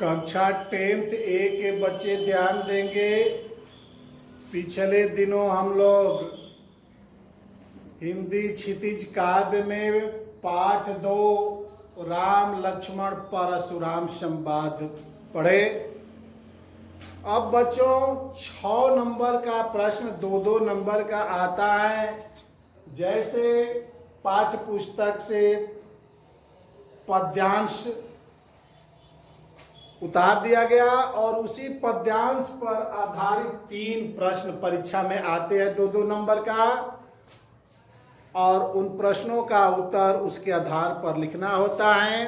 कक्षा 10th ए के बच्चे ध्यान देंगे। पिछले दिनों हम लोग हिंदी क्षितिज काव्य में पाठ 2 राम लक्ष्मण परशुराम संवाद पढ़े। अब बच्चों 6 नंबर का प्रश्न 2-2 नंबर का आता है। जैसे पाठ्य पुस्तक से पद्यांश उतार दिया गया और उसी पद्यांश पर आधारित 3 प्रश्न परीक्षा में आते हैं 2-2 नंबर का, और उन प्रश्नों का उत्तर उसके आधार पर लिखना होता है।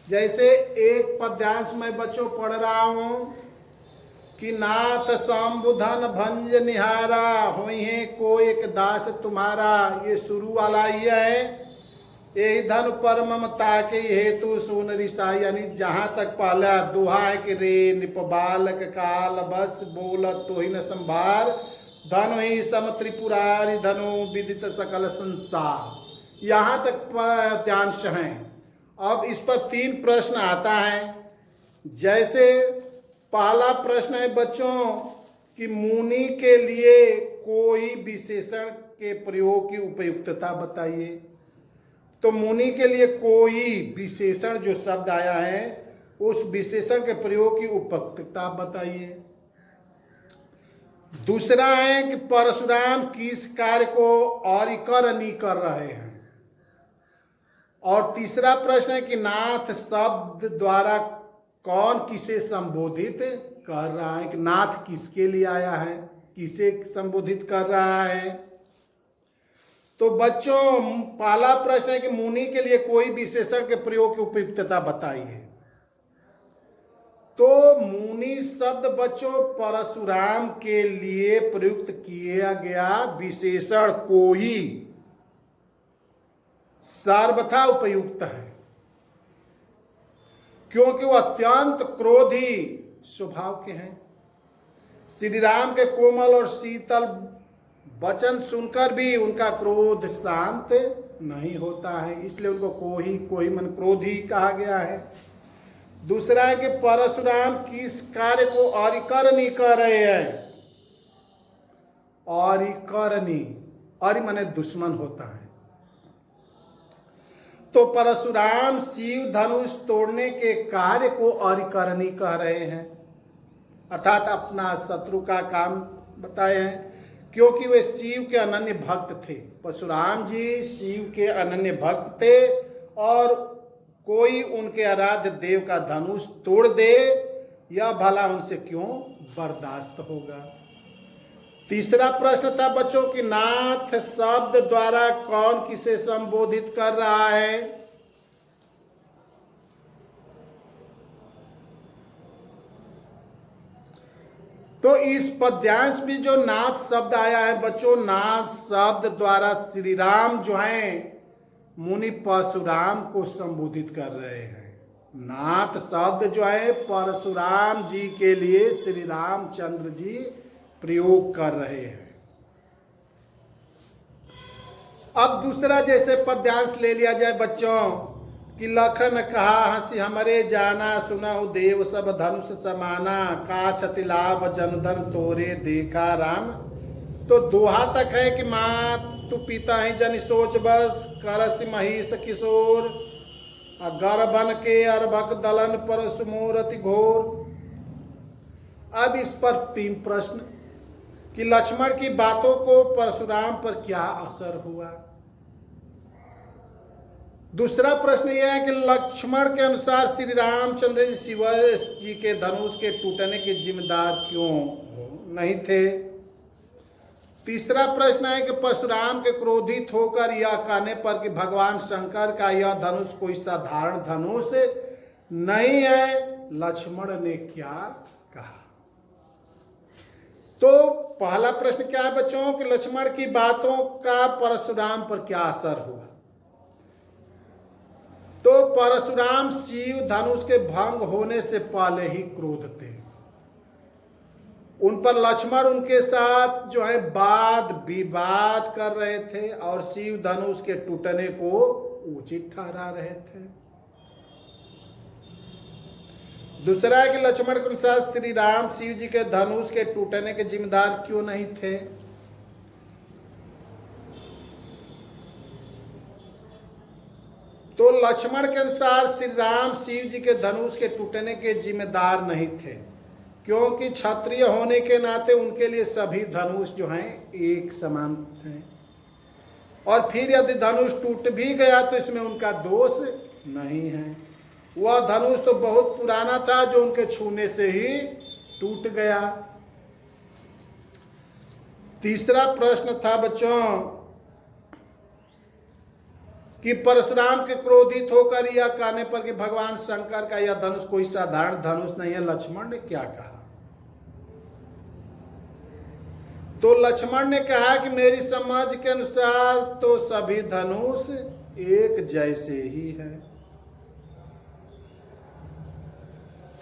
जैसे एक पद्यांश में बच्चों पढ़ रहा हूं कि नाथ शंभुधन भंज निहारा होई है को एक दास तुम्हारा। ये शुरू वाला ये है, यही धन पर ममता के हेतु सुन रिसा, यानी जहां तक पहला दोहा है कि रे निप बालक काल बस बोल तो ही न संभार धन ही सम त्रिपुरारी धनो विदित सकल संसार, यहां तक पद्यांश है। अब इस पर 3 प्रश्न आता है। जैसे पहला प्रश्न है बच्चों कि मुनि के लिए कोई विशेषण के प्रयोग की उपयुक्तता बताइए। तो मुनि के लिए कोई विशेषण जो शब्द आया है उस विशेषण के प्रयोग की उपयुक्तता बताइए। दूसरा है कि परशुराम किस कार्य को औरिकरनी कर रहे हैं। और तीसरा प्रश्न है कि नाथ शब्द द्वारा कौन किसे संबोधित कर रहा है, कि नाथ किसके लिए आया है, किसे संबोधित कर रहा है। तो बच्चों पहला प्रश्न है कि मुनि के लिए कोई विशेषण के प्रयोग की उपयुक्तता बताइए। तो मुनि शब्द बच्चों परशुराम के लिए प्रयुक्त किया गया विशेषण कोई सर्वथा उपयुक्त है, क्योंकि वो अत्यंत क्रोधी स्वभाव के हैं। श्री राम के कोमल और शीतल वचन सुनकर भी उनका क्रोध शांत नहीं होता है, इसलिए उनको कोई मन क्रोधी कहा गया है। दूसरा है कि परशुराम किस कार्य को औरिकरनी कर रहे हैं। औरिकरनी, औरि माने दुश्मन होता है। तो परशुराम शिव धनुष तोड़ने के कार्य को औरिकरनी कह रहे हैं, अर्थात अपना शत्रु का काम बताए हैं, क्योंकि वे शिव के अनन्य भक्त थे। परशुराम जी शिव के अनन्य भक्त थे और कोई उनके आराध्य देव का धनुष तोड़ दे यह भला उनसे क्यों बर्दाश्त होगा। तीसरा प्रश्न था बच्चों कि नाथ शब्द द्वारा कौन किसे संबोधित कर रहा है। तो इस पद्यांश में जो नाथ शब्द आया है बच्चों, नाथ शब्द द्वारा श्री राम जो हैं मुनि परशुराम को संबोधित कर रहे हैं। नाथ शब्द जो है परशुराम जी के लिए श्री रामचंद्र जी प्रयोग कर रहे हैं। अब दूसरा जैसे पद्यांश ले लिया जाए बच्चों कि लखन कहा हंसी हमरे जाना सुनहु देव सब धनुष समाना का छति लाभ जनधन तोरे देखा राम। तो दोहा तक है कि माँ तू पिता ही जन सोच बस करस महिष किशोर गर्भन के अर्भक दलन पर सुमोरति घोर। अब इस पर 3 प्रश्न कि लक्ष्मण की बातों को परशुराम पर क्या असर हुआ। दूसरा प्रश्न यह है कि लक्ष्मण के अनुसार श्री रामचंद्र जी शिव जी के धनुष के टूटने के जिम्मेदार क्यों नहीं थे। तीसरा प्रश्न है कि परशुराम के क्रोधित होकर यह कहने पर कि भगवान शंकर का यह धनुष कोई साधारण धनुष नहीं है, लक्ष्मण ने क्या कहा। तो पहला प्रश्न क्या है बच्चों कि लक्ष्मण की बातों का परशुराम पर क्या असर हुआ। तो परशुराम शिव धनुष के भंग होने से पहले ही क्रोध थे। उन पर लक्ष्मण उनके साथ जो है वाद विवाद कर रहे थे और शिव धनुष के टूटने को उचित ठहरा रहे थे। दूसरा है कि लक्ष्मण के अनुसार श्री राम शिव जी के धनुष के टूटने के जिम्मेदार क्यों नहीं थे। तो लक्ष्मण के अनुसार श्री राम शिव जी के धनुष के टूटने के जिम्मेदार नहीं थे, क्योंकि क्षत्रिय होने के नाते उनके लिए सभी धनुष जो हैं एक समान थे, और फिर यदि धनुष टूट भी गया तो इसमें उनका दोष नहीं है। वह धनुष तो बहुत पुराना था जो उनके छूने से ही टूट गया। तीसरा प्रश्न था बच्चों कि परशुराम के क्रोधित होकर यह कहने पर कि भगवान शंकर का यह धनुष कोई साधारण धनुष नहीं है, लक्ष्मण ने क्या कहा। तो लक्ष्मण ने कहा कि मेरी समझ के अनुसार तो सभी धनुष एक जैसे ही हैं।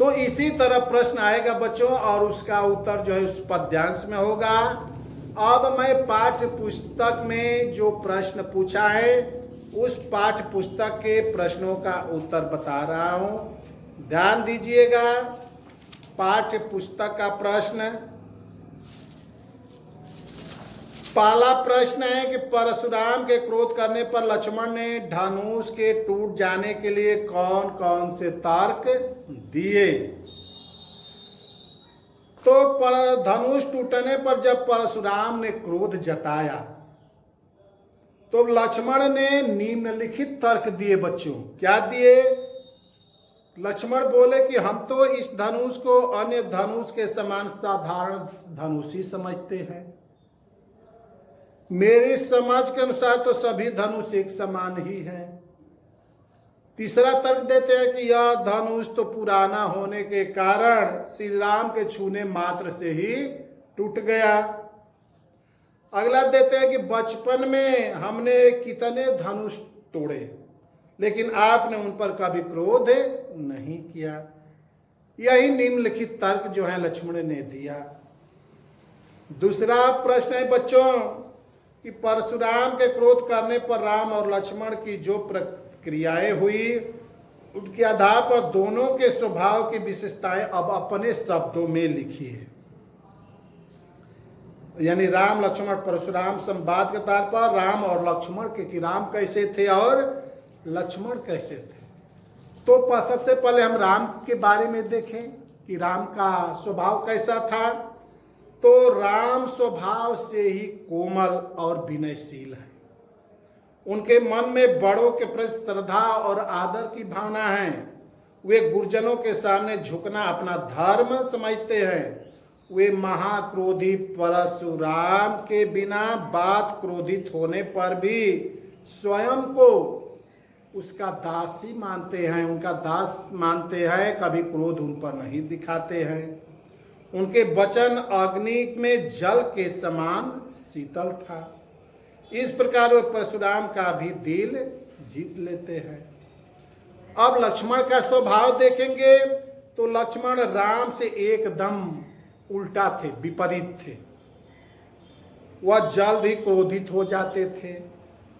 तो इसी तरह प्रश्न आएगा बच्चों, और उसका उत्तर जो है उस पद्यांश में होगा। अब मैं पाठ्य पुस्तक में जो प्रश्न पूछा है उस पाठ्य पुस्तक के प्रश्नों का उत्तर बता रहा हूं, ध्यान दीजिएगा। पाठ्य पुस्तक का प्रश्न, पहला प्रश्न है कि परशुराम के क्रोध करने पर लक्ष्मण ने धनुष के टूट जाने के लिए कौन कौन से तर्क दिए। तो धनुष टूटने पर जब परशुराम ने क्रोध जताया तो लक्ष्मण ने निम्नलिखित तर्क दिए बच्चों। क्या दिए? लक्ष्मण बोले कि हम तो इस धनुष को अन्य धनुष के समान साधारण धनुष ही समझते हैं, मेरी समझ के अनुसार तो सभी धनुष एक समान ही हैं। तीसरा तर्क देते हैं कि यह धनुष तो पुराना होने के कारण श्री राम के छूने मात्र से ही टूट गया। अगला देते हैं कि बचपन में हमने कितने धनुष तोड़े लेकिन आपने उन पर कभी क्रोध नहीं किया। यही निम्नलिखित तर्क जो है लक्ष्मण ने दिया। दूसरा प्रश्न है बच्चों कि परशुराम के क्रोध करने पर राम और लक्ष्मण की जो प्रक्रियाएं हुई उनके आधार पर दोनों के स्वभाव की विशेषताएं अब अपने शब्दों में लिखी है। यानी राम लक्ष्मण परशुराम संवाद के आधार पर राम और लक्ष्मण के कि राम कैसे थे और लक्ष्मण कैसे थे। तो सबसे पहले हम राम के बारे में देखें कि राम का स्वभाव कैसा था। तो राम स्वभाव से ही कोमल और विनयशील है। उनके मन में बड़ों के प्रति श्रद्धा और आदर की भावना है। वे गुरुजनों के सामने झुकना अपना धर्म समझते हैं। वे महाक्रोधी परशुराम के बिना बात क्रोधित होने पर भी स्वयं को उसका दासी मानते हैं, उनका दास मानते हैं, कभी क्रोध उन पर नहीं दिखाते हैं। उनके वचन अग्नि में जल के समान शीतल था। इस प्रकार वे परशुराम का भी दिल जीत लेते हैं। अब लक्ष्मण का स्वभाव देखेंगे तो लक्ष्मण राम से एकदम उल्टा थे, विपरीत थे। वह जल्द ही क्रोधित हो जाते थे।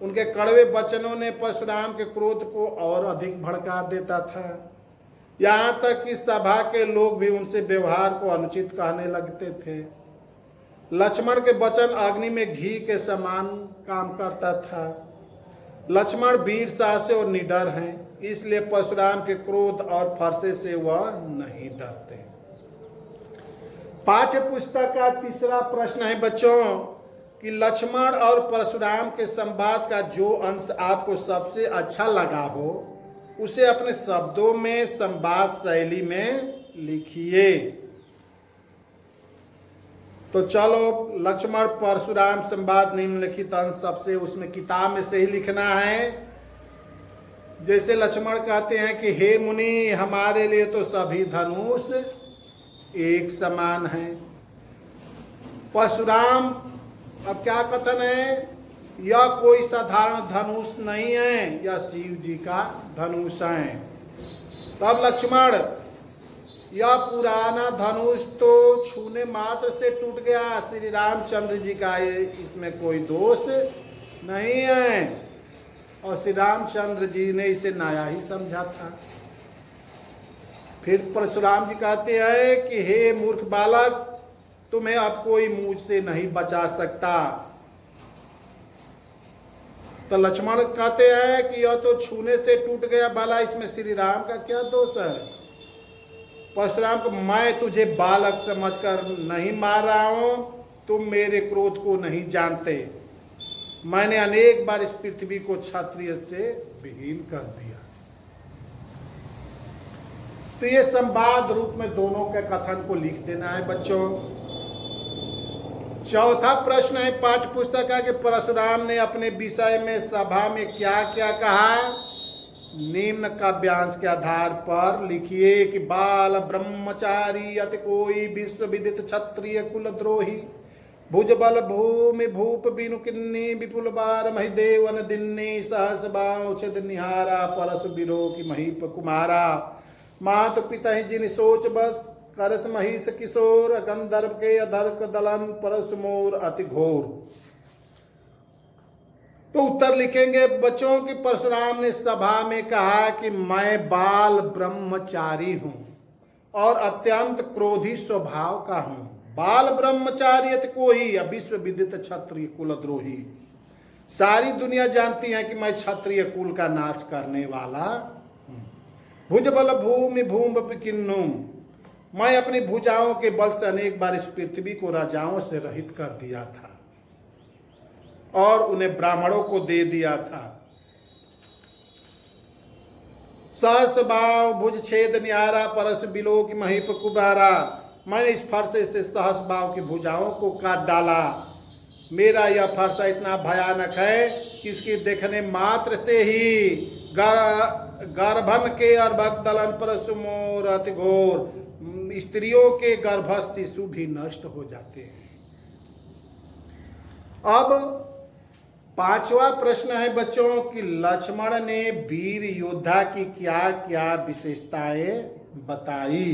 उनके कड़वे वचनों ने परशुराम के क्रोध को और अधिक भड़का देता था। यहाँ तक कि सभा के लोग भी उनसे व्यवहार को अनुचित कहने लगते थे। लक्ष्मण के वचन अग्नि में घी के समान काम करता था। लक्ष्मण वीर साहसी और निडर हैं, इसलिए परशुराम के क्रोध और फरसे से वह नहीं डरते। पाठ्य पुस्तक का तीसरा प्रश्न है बच्चों कि लक्ष्मण और परशुराम के संवाद का जो अंश आपको सबसे अच्छा लगा हो उसे अपने शब्दों में संवाद शैली में लिखिए। तो चलो लक्ष्मण परशुराम संवाद निम्नलिखित अंश सबसे उसमें किताब में से ही लिखना है। जैसे लक्ष्मण कहते हैं कि हे मुनि, हमारे लिए तो सभी धनुष एक समान है। परशुराम अब क्या कथन है, यह कोई साधारण धनुष नहीं है, यह शिव जी का धनुष है। तब लक्ष्मण, यह पुराना धनुष तो छूने मात्र से टूट गया, श्री रामचंद्र जी का इसमें कोई दोष नहीं है, और श्री रामचंद्र जी ने इसे नया ही समझा था। फिर परशुराम जी कहते हैं कि हे मूर्ख बालक, तुम्हें अब कोई मुझसे नहीं बचा सकता। तो लक्ष्मण कहते हैं कि यह तो छूने से टूट गया बाला, इसमें श्री राम का क्या दोष है। परशुराम को, मैं तुझे बालक समझकर नहीं मार रहा हूं, तुम मेरे क्रोध को नहीं जानते। मैंने अनेक बार इस पृथ्वी को क्षत्रिय से विहीन कर दिया। तो ये संवाद रूप में दोनों के कथन को लिख देना है बच्चों। चौथा प्रश्न है पाठ्य पुस्तक का कि परशुराम ने अपने विषय में सभा में क्या क्या कहा। निम्न काव्यांश के आधार पर लिखिए कि बाल ब्रह्मचारी अति कोई विश्व विदित क्षत्रिय कुल द्रोही, भुज बल भूमि भूप बिनु किन्नी, विपुल बार मही देवन दिन्नी, सहस बाव छद निहारा, परसु बिरो की महीप कुमारा, मात पिता जिन सोच बस, करस महिष किशोर, गंधर्व के अधर्क दलन, परसु मोर अति घोर। तो उत्तर लिखेंगे बच्चों कि परशुराम ने सभा में कहा कि मैं बाल ब्रह्मचारी हूं और अत्यंत क्रोधी स्वभाव का हूं। बाल ब्रह्मचारी को ही विश्व विदित क्षत्रिय कुलद्रोही, सारी दुनिया जानती है कि मैं क्षत्रिय कुल का नाश करने वाला हूं। भुज बल भूमि भूम किन्नु, मैं अपनी भुजाओं के बल से अनेक बार इस पृथ्वी को राजाओं से रहित कर दिया था और उन्हें ब्राह्मणों को दे दिया था। सहस बाव भुज छेद न्यारा, परस बिलो की महीप कुबारा, मैंने इस फरसे से सहस बाव की भुजाओं को काट डाला। मेरा यह फरसा इतना भयानक है कि इसकी देखने मात्र से ही गर्भन के अर्भक दलन परसु मोर अति घोर, स्त्रियों के गर्भस्थ शिशु भी नष्ट हो जाते हैं। अब पांचवा प्रश्न है बच्चों कि लक्ष्मण ने वीर योद्धा की क्या क्या विशेषताएं बताई।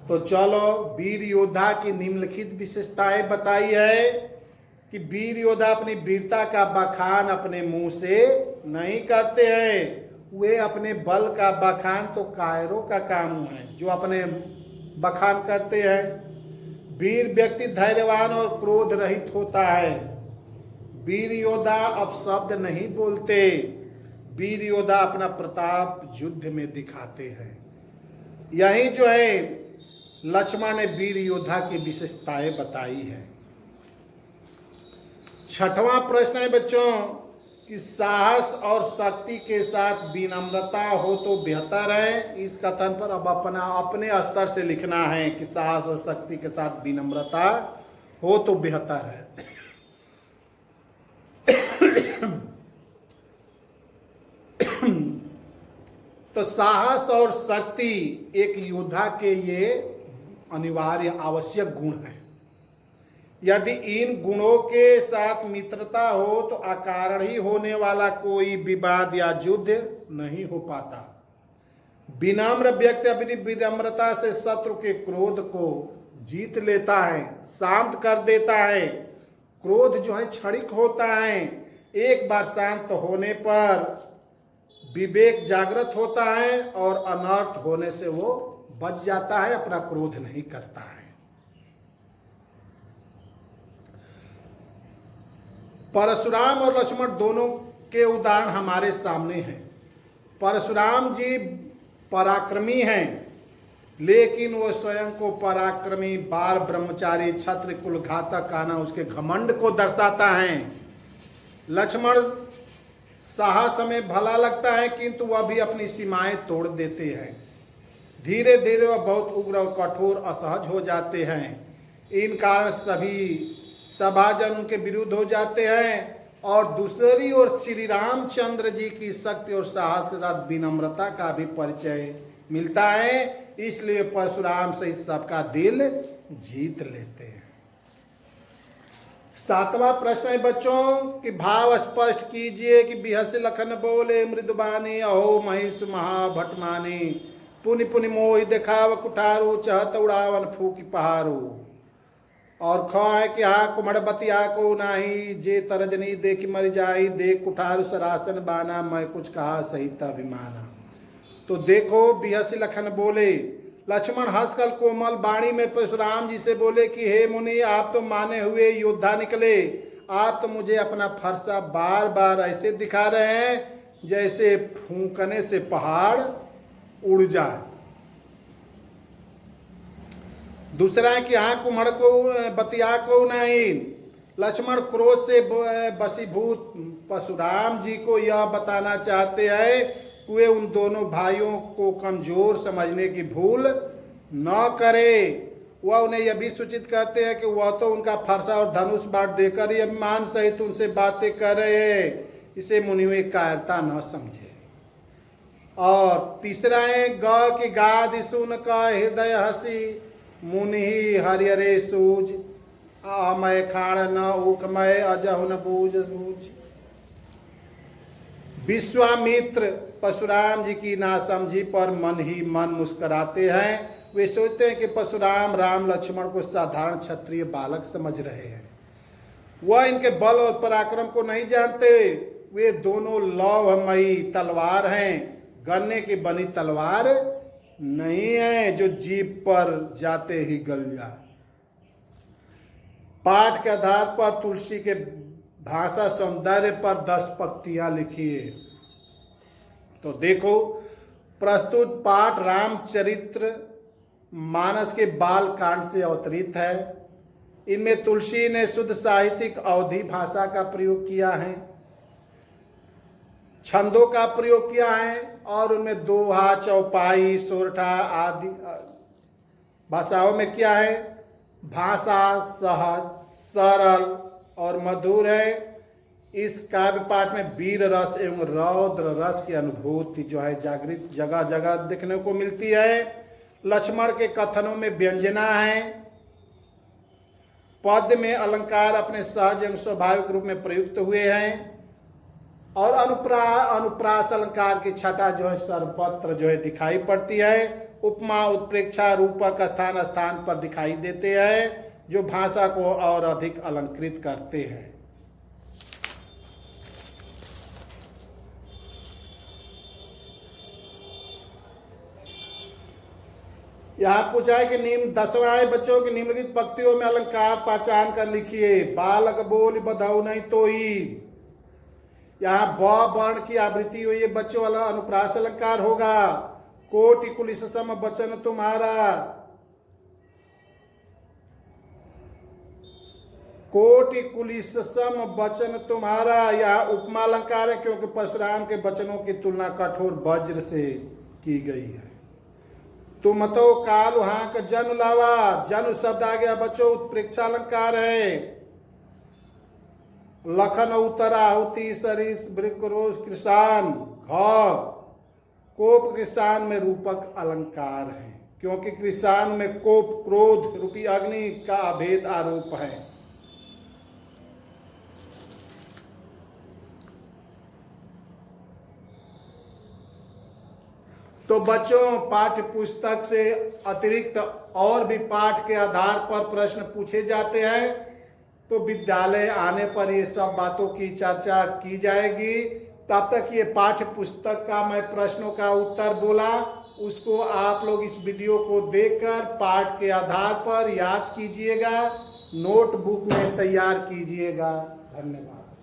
तो चलो, वीर योद्धा की निम्नलिखित विशेषताएं बताई है कि वीर योद्धा अपनी वीरता का बखान अपने मुंह से नहीं करते हैं, वे अपने बल का बखान तो कायरों का काम है जो अपने बखान करते हैं। वीर व्यक्ति धैर्यवान और क्रोध रहित होता है। वीर योद्धा अपशब्द नहीं बोलते। वीर योद्धा अपना प्रताप युद्ध में दिखाते हैं। यही जो है लक्ष्मण ने वीर योद्धा की विशेषताएं बताई है। छठवां प्रश्न है बच्चों कि साहस और शक्ति के साथ विनम्रता हो तो बेहतर है। इस कथन पर अब अपने स्तर से लिखना है कि साहस और शक्ति के साथ विनम्रता हो तो बेहतर है। तो साहस और शक्ति एक योद्धा के ये अनिवार्य आवश्यक गुण है। यदि इन गुणों के साथ मित्रता हो तो अकारण ही होने वाला कोई विवाद या युद्ध नहीं हो पाता। विनम्र व्यक्ति अपनी विनम्रता से शत्रु के क्रोध को जीत लेता है, शांत कर देता है। क्रोध जो है क्षणिक होता है, एक बार शांत होने पर विवेक जागृत होता है और अनर्थ होने से वो बच जाता है, अपना क्रोध नहीं करता है। परशुराम और लक्ष्मण दोनों के उदाहरण हमारे सामने हैं। परशुराम जी पराक्रमी हैं, लेकिन वो स्वयं को पराक्रमी बाल ब्रह्मचारी क्षत्रिय कुल घातक कहना उसके घमंड को दर्शाता है। लक्ष्मण साहस में भला लगता है किंतु वह भी अपनी सीमाएं तोड़ देते हैं। धीरे धीरे वह बहुत उग्र और कठोर असहज हो जाते हैं। इन कारण सभी सभाजन उनके विरुद्ध हो जाते हैं। और दूसरी ओर श्री रामचंद्र जी की शक्ति और साहस के साथ विनम्रता का भी परिचय मिलता है, इसलिए परशुराम से इस सबका दिल जीत लेते हैं। सातवां प्रश्न है बच्चों कि भाव स्पष्ट कीजिए कि बिहस लखन बोले मृदुबानी, अहो महिष महाभटमानी, पुनि पुनि मोहि देखाव कुठारो, चहत उड़ावन फूकी पहारो। और ख है कि हाँ कुमड़ बतिया को नाही, जे तरजनी देखी मर जाई, देख कुठारु सरासन बाना, मैं कुछ कहा सही अभिमाना। तो देखो बिहसी लखन बोले। लक्ष्मण हंसकर कोमल वाणी में परशुराम जी से बोले कि हे मुनि, आप तो माने हुए योद्धा निकले, आप तो मुझे अपना फरसा बार बार ऐसे दिखा रहे हैं जैसे फूंकने से पहाड़ उड़ जाए। दूसरा है कि हाँ कुम्हड़ को बतिया को नहीं। लक्ष्मण क्रोध से वशीभूत परशुराम जी को यह बताना चाहते हैं कि वे उन दोनों भाइयों को कमजोर समझने की भूल न करे। वह उन्हें यह भी सूचित करते हैं कि वह तो उनका फरसा और धनुष बाण देकर ही अभिमान सहित उनसे बातें कर रहे हैं, इसे मुनियों कायरता न समझे। और तीसरा है ग की गाद सुन का हृदय हसी, मुनि हरिहरे सूझ अमय खाण न उकमय अजहुन बूझ बूझ। विश्वामित्र परशुराम जी की नासमझी पर मन ही मन मुस्कुराते हैं। वे सोचते हैं कि परशुराम राम लक्ष्मण को साधारण क्षत्रिय बालक समझ रहे हैं, वह इनके बल और पराक्रम को नहीं जानते। वे दोनों लौहमयी तलवार हैं, गन्ने की बनी तलवार नहीं है जो जीभ पर जाते ही गल जाए। पाठ के आधार पर तुलसी के भाषा सौंदर्य पर 10 पंक्तियां लिखिए। तो देखो, प्रस्तुत पाठ रामचरित्र मानस के बाल कांड से अवतरित है। इनमें तुलसी ने शुद्ध साहित्यिक अवधि भाषा का प्रयोग किया है, छंदों का प्रयोग किया है और उनमें दोहा, चौपाई, सोरठा आदि भाषाओं में किया है। भाषा सहज, सरल और मधुर है। इस काव्य पाठ में वीर रस एवं रौद्र रस की अनुभूति जो है जागृत जगह जगह देखने को मिलती है। लक्ष्मण के कथनों में व्यंजना है। पद्य में अलंकार अपने सहज एवं स्वाभाविक रूप में प्रयुक्त हुए हैं और अनुप्रास अलंकार की छटा जो है सर्वत्र जो है दिखाई पड़ती है। उपमा, उत्प्रेक्षा, रूपक स्थान स्थान पर दिखाई देते हैं जो भाषा को और अधिक अलंकृत करते हैं। यहाँ पूछा है कि निम्न 10वां है बच्चों की निम्नलिखित पंक्तियों में अलंकार पहचान कर लिखिए। बालक बोल बधाऊ नहीं तो ही। यहाँ ब वर्ण की आवृत्ति हुई है बच्चों वाला अनुप्रास अलंकार होगा। कोटि कुलिस सम वचन तुम्हारा, कोटि कुलिस सम वचन तुम्हारा। यहाँ उपमा अलंकार है क्योंकि परशुराम के वचनों की तुलना कठोर वज्र से की गई है। तुम तो काल वहां का जन लावा, जन शब्द आ गया बच्चों, उत्प्रेक्षा अलंकार है। लखन उत्तराहुति सरिस वृक्रोज कृषान, कोप कृषान में रूपक अलंकार है क्योंकि कृषान में कोप क्रोध रूपी अग्नि का अभेद आरोप है। तो बच्चों, पाठ्य पुस्तक से अतिरिक्त और भी पाठ के आधार पर प्रश्न पूछे जाते हैं, तो विद्यालय आने पर ये सब बातों की चर्चा की जाएगी। तब तक ये पाठ्य पुस्तक का मैं प्रश्नों का उत्तर बोला, उसको आप लोग इस वीडियो को देखकर पाठ के आधार पर याद कीजिएगा, नोटबुक में तैयार कीजिएगा। धन्यवाद।